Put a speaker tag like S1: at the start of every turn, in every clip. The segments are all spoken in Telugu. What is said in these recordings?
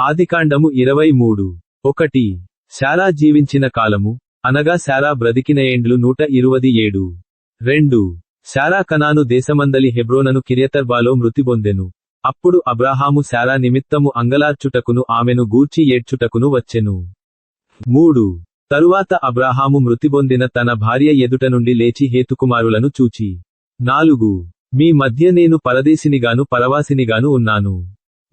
S1: ఆదికాండము 23. 1. శారా జీవించిన కాలము, అనగా శారా బ్రతికిన ఏండ్లు 127. 2. శారా కనాను దేశమందలి హెబ్రోనను కిర్యతర్బాలో మృతిబొందెను. అప్పుడు అబ్రాహాము శారా నిమిత్తము అంగలార్చుటకును ఆమెను గూర్చి ఏడ్చుటకును వచ్చెను. 3. తరువాత అబ్రాహాము మృతిబొందిన తన భార్య ఎదుట నుండి లేచి హేతుకుమారులను చూచి, 4. మీ మధ్య నేను పరదేశినిగాను పరవాసినిగాను ఉన్నాను.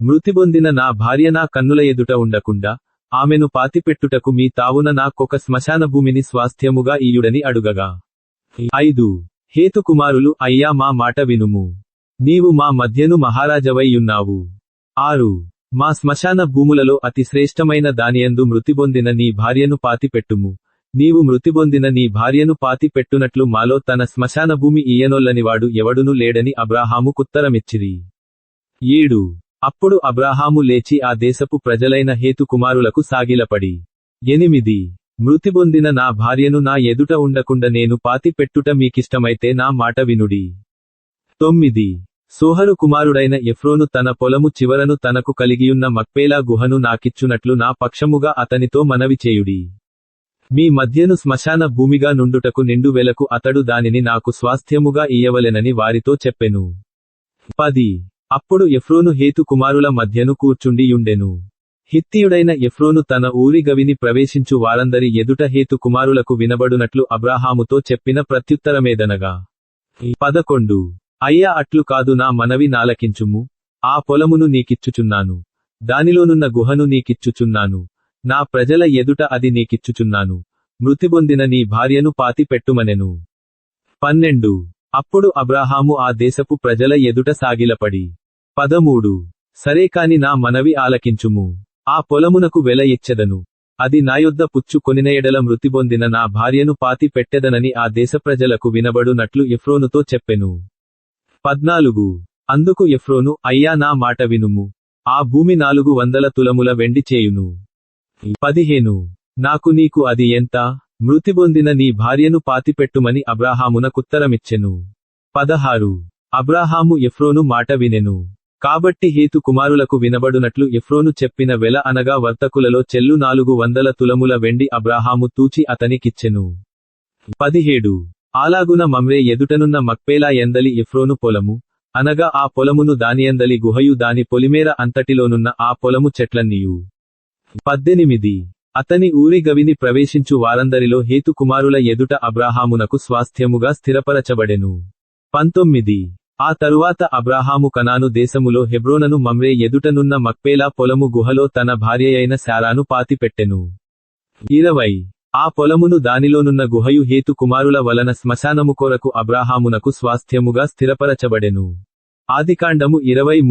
S1: మృతిబొందిన నా భార్య నా కన్నుల ఎదుట ఉండకుండా, ఆమెను పాతిపెట్టుటకు మీ తావున నాకొక శ్మశాన భూమిని స్వాస్థ్యముగా ఇయ్యుడని అడుగగా. 5. హేతుకుమారులు, అయ్యా మా మాట వినుము. నీవు మా మధ్యను మహారాజవై యున్నావు. 6. మా శ్మశాన భూములలో అతి శ్రేష్టమైన దానియందు మృతిబొందిన నీ భార్యను పాతిపెట్టుము. నీవు మృతిబొందిన నీ భార్యను పాతిపెట్టునట్లు మాలో తన శ్మశాన భూమి ఇయ్యనొల్లనివాడు ఎవడునూ లేడని అబ్రాహాము కుత్తరమిచ్చిరి. 7. అప్పుడు అబ్రాహాము లేచి ఆ దేశపు ప్రజలైన హేతు కుమారులకు సాగిలపడి, 8. మృతిబొందిన నా భార్యను నా ఎదుట ఉండకుండా నేను పాతిపెట్టుట మీకిష్టమైతే నా మాట వినుడి. 9. సోహరు కుమారుడైన ఎఫ్రోను తన పొలము చివరను తనకు కలిగియున్న మక్పేలా గుహను నాకిచ్చునట్లు నా పక్షముగా అతనితో మనవి చేయుడి. మీ మధ్యను శ్మశాన భూమిగా నుండుటకు 2,000 అతడు దానిని నాకు స్వాస్థ్యముగా ఇయ్యవలెనని వారితో చెప్పెను. 10. అప్పుడు ఎఫ్రోను హేతు కుమారుల మధ్యను కూర్చుండి యుండెను. హిత్తీయుడైన ఎఫ్రోను తన ఊరి గవిని ప్రవేశించు వారందరి ఎదుట హేతు కుమారులకు వినబడునట్లు అబ్రాహాముతో చెప్పిన ప్రత్యుత్తరమేదనగా. 11. అయ్యా, అట్లు కాదు, నా మనవి నాలకించుము. ఆ పొలమును నీకిచ్చుచున్నాను, దానిలోనున్న గుహను నీకిచ్చుచున్నాను, నా ప్రజల ఎదుట అది నీకిచ్చుచున్నాను. మృతిబొందిన నీ భార్యను పాతి పెట్టుమనెను. 12. అప్పుడు అబ్రాహాము ఆ దేశపు ప్రజల ఎదుట సాగిలపడి, 13. సరే కాని నా మనవి ఆలకించుము. ఆ పొలమునకు వెల ఇచ్చెదను. అది నాయొద్ద పుచ్చు కొనిన ఎడల మృతిబొందిన నా భార్యను పాతి పెట్టెదనని ఆ దేశ ప్రజలకు వినబడునట్లు ఎఫ్రోనుతో చెప్పెను. 14. అందుకు ఎఫ్రోను, అయ్యా నా మాట వినుము. ఆ భూమి 400 తులముల వెండి చేయును. 15. నాకు నీకు అది ఎంత? మృతిబొందిన నీ భార్యను పాతిపెట్టుమని అబ్రాహామునకుత్తరమిచ్చెను. 16. అబ్రాహాము ఎఫ్రోను మాట వినెను. కాబట్టి హేతు కుమారులకు వినబడునట్లు ఎఫ్రోను చెప్పిన వెల అనగా వర్తకులలో చెల్లు 400 తులముల వెండి అబ్రాహాము తూచి అతనికిచ్చెను. 17. అలాగున మమ్రే ఎదుటనున్న మక్పేలా ఎందలి ఎఫ్రోను పొలము, అనగా ఆ పొలమును దానియందలి గుహయు దాని పొలిమేర అంతటిలోనున్న ఆ పొలము చెట్లన్నీయు. 18. అతని ఊరి గవిని ప్రవేశించు వారందరిలో హేతు కుమారుల ఎదుట అబ్రాహామునకు స్వాస్థ్యముగా స్థిరపరచబడెను. 19. ఆ తరువాత అబ్రాహాము కనాను దేశములో హెబ్రోనను మమ్రే ఎదుటనున్న మక్పేలా పొలము గుహలో తన భార్యయైన శారాను పాతిపెట్టెను. 20. ఆ పొలమును దానిలోనున్న గుహయు హేతు కుమారుల వలన శ్మశానము కొరకు అబ్రాహామునకు స్వాస్థ్యముగా స్థిరపరచబడెను. ఆదికాండము 23.